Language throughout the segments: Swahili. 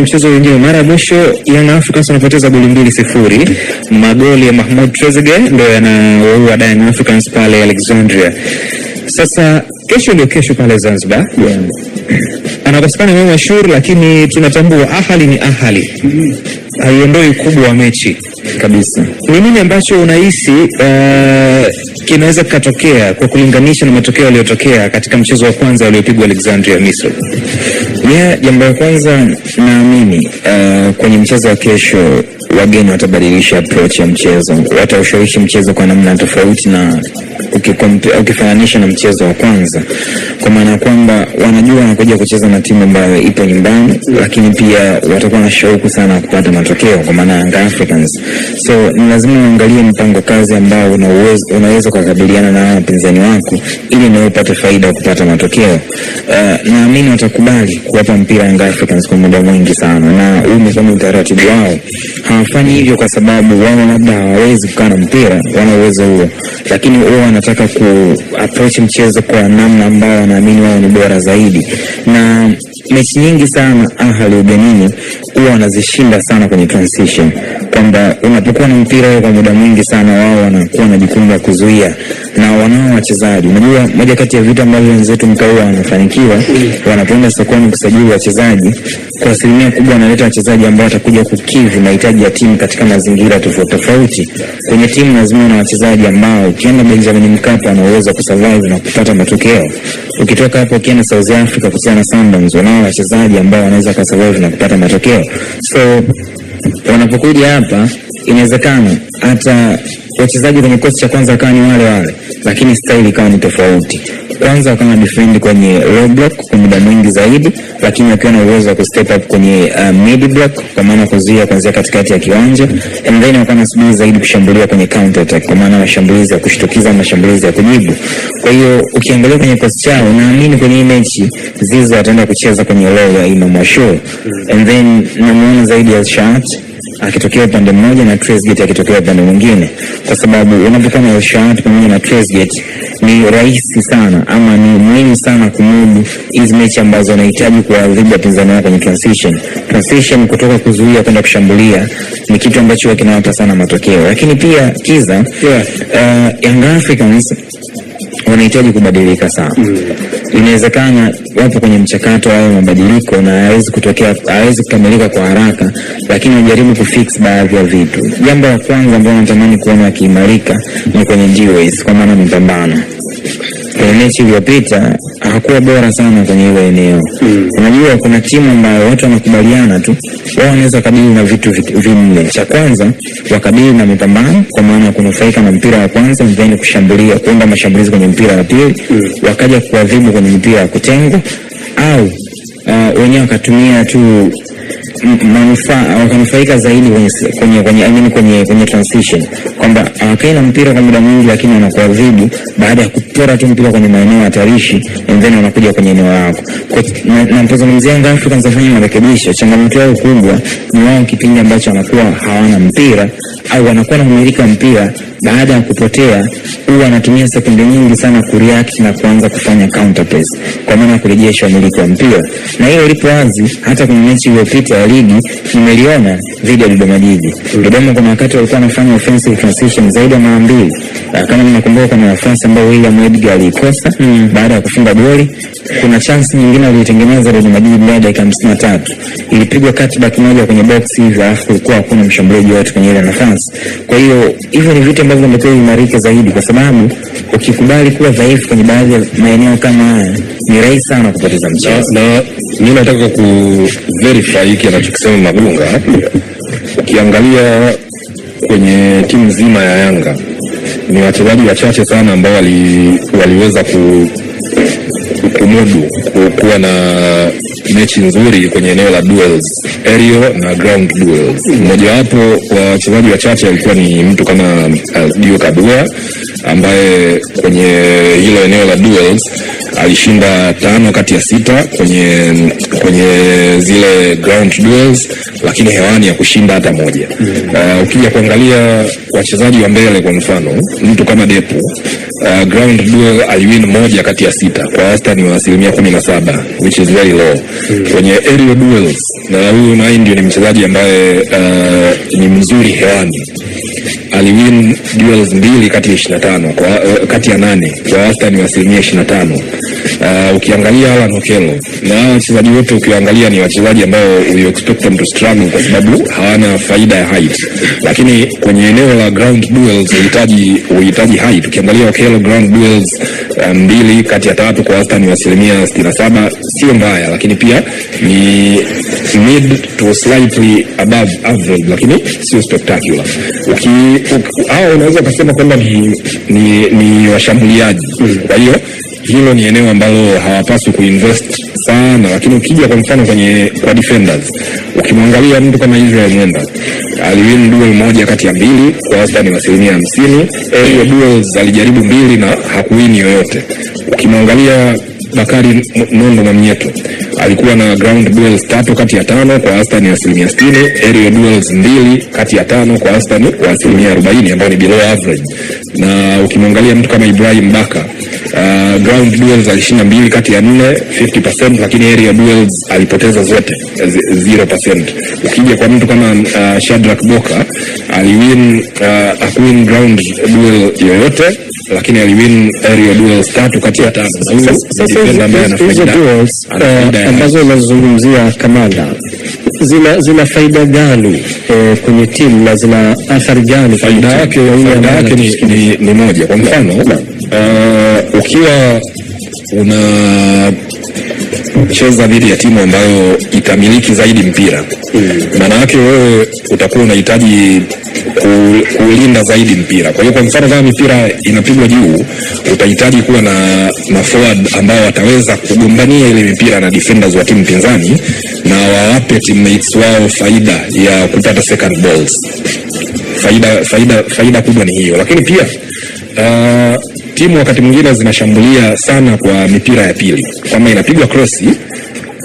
Mchezo wenyewe mara mwisho Young Africans wanapoteza goli 2-0. Magoli ya Mahmoud Trezeguet ndio yanawaua Young Africans pale Alexandria. Sasa kesho pale Zanzibar. Anakosekana Imam Ashur, lakini tunatambua Ahali ni Ahali. Haiondoi ukubwa wa mechi kabisa. Ni nini ambacho unahisi kinaweza kutokea kwa kulinganisha na matokeo yaliyotokea katika mchezo wa kwanza uliopigwa Alexandria Misri? Jambo la kwanza naamini kwenye mchezo wa kesho wageni watabadilisha approach ya mchezo, wataushawishi mchezo kwa namna tofauti na ukifananisha na mchezo wa kwanza, kwa maana kwamba wanajua wanakuja kucheza na timu ambayo ipo nyumbani, lakini pia watakuwa na shauku sana kupata matokeo kwa maana Young Africans. So ni lazima uangalie mpango kazi ambao unaweza kukabiliana na wapinzani wako ili na upate faida ya kupata matokeo. Naamini watakubali kuwapa mpira Young Africans kwa muda mwingi sana, na huu ni kama utaratibu wao. Hawafanyi hivyo kwa sababu wao labda hawawezi kukaa na mpira, wana uwezo huo, lakini wao wanataka approach mchezo kwa namna ambayo wanaamini wao ni bora zaidi. Na mechi nyingi sana Ahali ugenini huwa wanazishinda sana kwenye transition, kwamba unapokuwa na mpira kwa muda mwingi sana wao wanakuwa na jukumu la kuzuia, na wanao wachezaji. Unajua moja kati ya vitu ambavyo wenzetu mkao wanafanikiwa wanapoenda sokoni kusajili wachezaji, kwa asilimia kubwa wanaleta wachezaji ambao watakuja kukidhi mahitaji ya timu katika mazingira tofauti. Kwenye timu lazima na wachezaji ambao ukienda Benjamin Mkapa wana uwezo kusurvive na kupata matokeo. Ukitoka hapo ukienda South Africa kucheza na Sundowns, wanao wachezaji ambao wanaweza kusurvive na kupata matokeo. So wanapokuja hapa inawezekana hata wachezaji kwenye kosi cha kwanza kama ni wale, lakini style ikawa ni tofauti. Kwanza kama defend kwenye low block kwa muda mwingi zaidi, lakini wakiwa na uwezo wa step up kwenye mid block kwa maana kuzuia kuanzia katikati ya kiwanja, and then wakawa nasubiri zaidi kushambulia kwenye counter attack kwa maana mashambulizi ya kushtukiza, mashambulizi ya kujibu. Kwa hiyo ukiangalia kwenye kosi chao, naamini kwenye hii mechi Zizo ataenda kucheza kwenye low ya Imam Ashur, and then namuona zaidi ya Shahat akitokea upande mmoja na Trezeguet akitokea upande mwingine, kwa sababu unapokuwa na Shahat pamoja na Trezeguet ni rahisi sana ama ni muhimu sana kumudu hizi mechi ambazo wanahitaji kuadhibu wapinzani wao kwenye transition kutoka kuzuia kwenda kushambulia, ni kitu ambacho kinawapa sana matokeo. Lakini pia Kiza Young Africans wanahitaji kubadilika sana. Inawezekana wapo kwenye mchakato wa mabadiliko na hawezi kukamilika kwa haraka, lakini wajaribu kufix baadhi ya vitu. Jambo la kwanza ambalo natamani kuona kiimarika ni kwenye GWS, kwa maana mpambano. Kwenye mechi iliyopita hakuwa bora sana kwenye ile eneo. Unajua kuna timu ambayo watu wanakubaliana tu wao wanaweza kabili na vitu vinne. Cha kwanza wakabili na mipambano, kwa maana kunufaika na mpira wa kwanza, then kushambulia, kuunda mashambulizi kwenye mpira wa pili, wakaja kuadhibu kwenye mpira wa kutengwa, au wenyewe wakatumia tu manufaa, wakanufaika zaidi kwenye transition, kwamba hawakai na mpira kwa muda mwingi, lakini wanakuadhibu baada ya kupora tu mpira kwenye maeneo hatarishi, and then wanakuja kwenye eneo lako. Na mpozungumzia Young Africans wafanya marekebisho, changamoto yao kubwa ni wao kipindi ambacho wanakuwa hawana mpira au wanakuwa na umiliki wa mpira, baada ya kupotea huwa anatumia sekunde nyingi sana kureact na kuanza kufanya counter press, kwa maana kurejesha umiliki wa mpira. Na hilo lipo wazi hata kwenye mechi iliyopita ya ligi, nimeliona dhidi ya Dodoma Jiji. Dodoma kuna wakati walikuwa wanafanya offensive transition zaidi ya mara 2. Kama mnakumbuka kuna nafasi ambayo William Edgar alikosa baada ya kufunga goli. Kuna chance nyingine alitengeneza Dodoma Jiji baada ya dakika 53. Ilipigwa cutback moja kwenye box hivi, alafu kulikuwa hakuna mshambuliaji wote kwenye ile nafasi. Kwa hiyo hivyo ni vitu ambavyo vinatakiwa imarike zaidi, kwa sababu ukikubali kuwa dhaifu kwenye baadhi ya maeneo kama haya ni rahisi sana kupoteza mchezo. Na mimi nataka verify hiki anachokisema Magunga. Ukiangalia kwenye timu nzima ya Yanga ni wachezaji wachache sana ambao waliweza kumudu kuwa na mechi nzuri kwenye eneo la duels, aerial na ground duels. Mmoja wapo wa wachezaji wachache alikuwa ni mtu kama Dio Kabua, ambaye kwenye hilo eneo la duels alishinda 5 kati ya 6 kwenye zile ground duels, lakini hewani ya kushinda hata moja. Ukija kuangalia wachezaji wa mbele, kwa mfano mtu kama Depu, ground duel aliwin 1 kati ya 6 kwa wastani wa 17%, which is very low. Kwenye aerial duels, na huyu naye ndio ni mchezaji ambaye ni mzuri hewani, aliwin duels 2 kati ya 25 kati ya 8 kwa wastani wa 25%. Ukiangalia Alan Okello na wachezaji wote, ukiangalia ni wachezaji ambao we expect them to struggle kwa sababu hawana faida ya height, lakini kwenye eneo la ground duels uhitaji height. Ukiangalia Okello ground duels 2 kati ya 3 kwa wastani wa 67%, sio mbaya, lakini pia ni mid to slightly above average, lakini sio spectacular. Hao unaweza kusema kwamba ni washambuliaji. Kwa hiyo hilo ni eneo ambalo hawapaswi kuinvest sana, lakini ukija kwa mfano kwa defenders, ukimwangalia mtu kama Israel Mwenda aliwin duel 1 kati ya 2 kwa wastani wa 50%. Aerial duels alijaribu 2 na hakuwini yoyote. Ukimwangalia Bakari Nondo Mamnyeto alikuwa na ground duels 3 kati ya 5 kwa wastani wa 60%, aerial duels 2 kati ya 5 kwa wastani wa 40%, ambayo ni below average. Na ukimwangalia mtu kama Ibrahim Baka, ground duels alishinda 2 kati ya 4 50%, lakini aerial duels alipoteza zote 0%. Ukija kwa mtu kama Shadrack Boka hakuwin ground duel yoyote, lakini aliwin aerial duels 3 kati ya 5. Hizo duels ambazo unazungumzia Kamanda, zina faida gani kwenye timu na zina athari gani? Faida yake ni moja. Kwa mfano ukiwa unacheza dhidi ya timu ambayo itamiliki zaidi mpira, maana yake wewe utakuwa unahitaji kulinda zaidi mpira. Kwa hiyo kwa mfano kama mipira inapigwa juu, utahitaji kuwa na forward ambao wataweza kugombania ile mipira na defenders wa timu pinzani, na wawape teammates wao faida ya kupata second balls. Faida kubwa ni hiyo. Lakini pia timu wakati mwingine zinashambulia sana kwa mipira ya pili. Kama inapigwa crossi,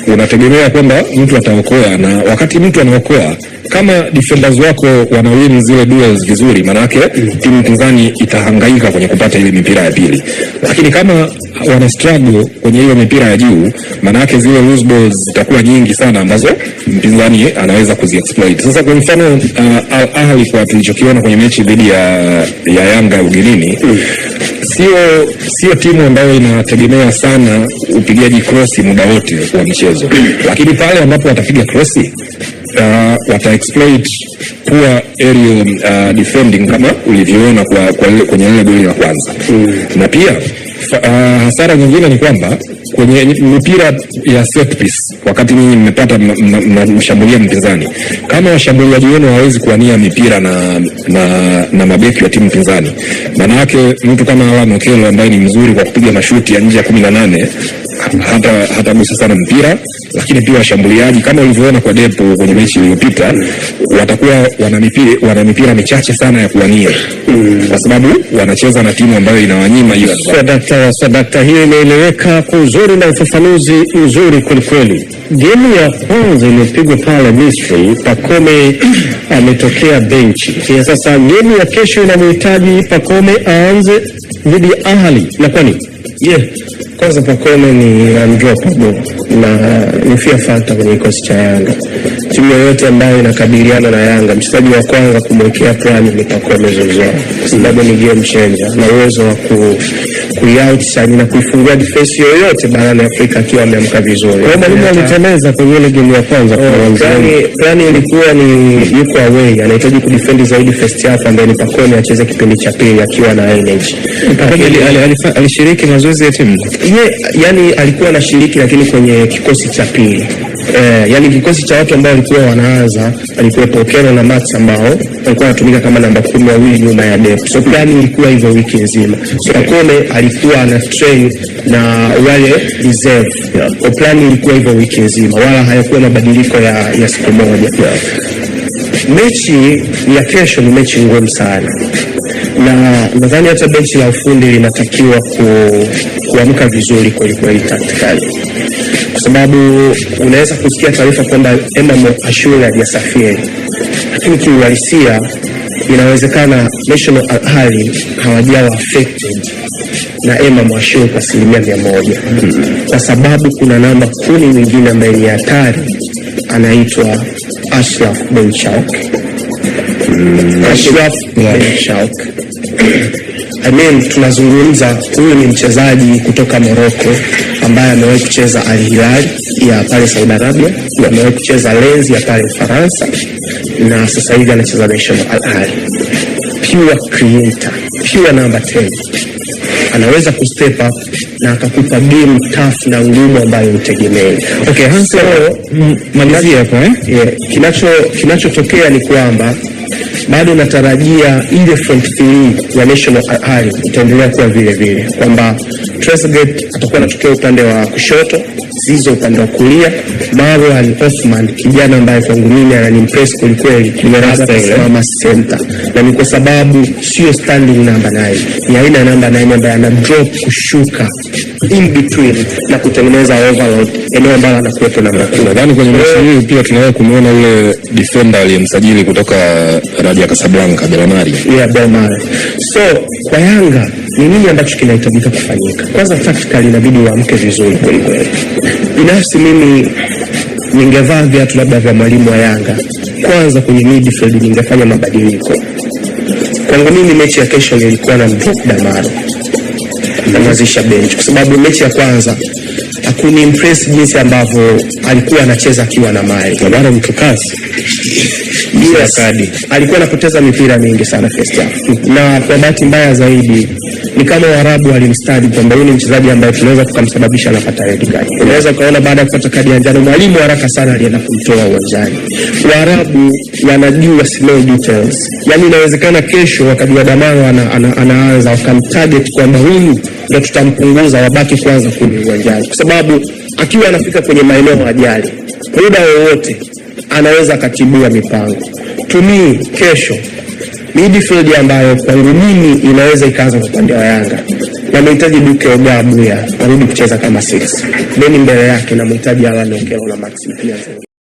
unategemea kwamba mtu ataokoa, na wakati mtu anaokoa, kama defenders wako wanawin zile duels vizuri, manake timu pinzani itahangaika kwenye kupata ile mipira ya pili. Lakini kama wana struggle kwenye hiyo mipira ya juu, manake zile loose balls zitakuwa nyingi sana ambazo mpinzani anaweza kuziexploit. Sasa kwa mfano Al Ahly, kwa tulichokiona kwenye mechi dhidi ya Yanga ugenini, sio timu ambayo inategemea sana upigaji crossi muda wote wa mchezo, lakini pale ambapo watapiga crossi wata exploit poor aerial defending kama ulivyoona kwenye ile goli la kwanza. Na pia hasara nyingine ni kwamba kwenye mipira ya set piece, wakati nyinyi mmepata mshambulia mpinzani, kama washambuliaji wenu hawezi kuania mipira na mabeki wa timu pinzani, maana yake mtu kama Alan Okello ambaye ni mzuri kwa kupiga mashuti ya nje ya 18 hata gusa sana mpira. Lakini pia washambuliaji kama ulivyoona kwa Depo kwenye mechi iliyopita, watakuwa wana mipira michache sana ya kuania, kwa sababu wanacheza na timu ambayo inawanyima hiyo. Sadakta, hiyo imeeleweka kwa uzuri na ufafanuzi mzuri kwelikweli. Gemu ya kwanza iliyopigwa pale Misri, Pacome ametokea benchi. Sasa gemu ya kesho inamhitaji Pacome aanze dhidi ya Ahly, na kwa nini? Kwanza Pacome ni undroppable na ni fear factor kwenye kikosi cha Yanga. Timu yoyote ambayo inakabiliana na Yanga, mchezaji wa kwanza kumwekea plani ni Pacome Zouzoua, kwa sababu ni game changer na uwezo wa kuioutside na kuifungua defense yoyote barani Afrika akiwa ameamka vizuri. Kwa mwalimu aliteleza kwenye ile game ya kwanza. Plani ilikuwa ni yuko away, anahitaji kudefend zaidi first half, ambaye ni Pacome acheze kipindi cha pili akiwa na energy. Alishiriki mazoezi ya timu. Yani alikuwa anashiriki, lakini kwenye kikosi cha pili. Yani kikosi cha watu ambao walikuwa wanaanza alikuwa Okello na Max ambao walikuwa wanatumika kama namba 10 wawili nyuma ya Depo. So plani ilikuwa hivyo wiki nzima. So Pacome alikuwa ana train na wale reserve. Kwa plani ilikuwa hivyo wiki nzima, wala hayakuwa mabadiliko ya siku moja. Mechi ya kesho ni mechi ngumu sana. na nadhani hata benchi la ufundi linatakiwa kuamka vizuri kweli tactically, kwa sababu unaweza kusikia taarifa kwamba Emam Ashur hajasafiri, lakini kiuhalisia inawezekana National Al Ahly hawajawa affected na Emam Ashur kwa 100%, kwa sababu kuna namba 10 nyingine ambaye ni hatari, anaitwa Ashraf Ben Shauk. Ashraf Ben Shauk, I mean, tunazungumza huyu ni mchezaji kutoka Morocco ambaye amewahi kucheza Al Hilal ya pale Saudi Arabia, amewahi kucheza Lens ya pale Ufaransa, na sasa hivi anacheza National Al Ahly. Pure creator, pure number 10. Anaweza kustep up na akakupa game tough na ngumu ambayo utegemei. Okay, Hansel, malizia hapo kinachotokea ni kwamba bado natarajia ile front three ya National Al Ahly itaendelea kuwa vile, kwamba Trezeguet atakuwa anatokea upande wa kushoto, Zizo upande wa kulia, Marwan Othman kijana ambaye kwangu mimi ananimpress kweli kama center, na ni kwa sababu sio standing number 9, ni aina namba 9 ambaye ana drop kushuka in between na kutengeneza overload eneo ambalo anakuwepo na mratibu. Nadhani kwenye mechi hii pia tunaweza kumuona yule defender aliyemsajili kutoka Raja Casablanca Belmari. Belmari. So kwa Yanga ni nini ambacho kinahitajika kufanyika? Kwanza tactically inabidi waamke vizuri kweli. Binafsi mimi ningevaa viatu labda vya mwalimu wa Yanga. Kwanza kwenye midfield ningefanya mabadiliko. Kwangu mimi mechi ya kesho nilikuwa na drop Damaro na mazisha bench, kwa sababu mechi ya kwanza hakuni impress jinsi ambavyo alikuwa anacheza akiwa na mali. Damaro mtukasi. Yes, alikuwa anapoteza mipira mingi sana first half. Na kwa bahati mbaya zaidi ni kama Waarabu walimstadi kwamba huyu ni mchezaji ambaye tunaweza tukamsababisha anapata red card. Unaweza kuona baada ya kupata kadi ya njano mwalimu haraka sana alienda kumtoa uwanjani. Waarabu wanajua small details. Yaani inawezekana kesho wakajua Damaro anaanza wakamtarget kwamba huyu ndio tutampunguza, wabaki kwanza kwenye uwanjani, kwa sababu akiwa anafika kwenye maeneo ajali muda wowote anaweza katibua mipango. Tumi kesho midfield ambayo kwangu mimi inaweza ikaanza kwa upande wa Yanga, na mhitaji Duke Ogabuya arudi kucheza kama 6, then mbele yake na mhitaji Alan Okello na Maxi pia.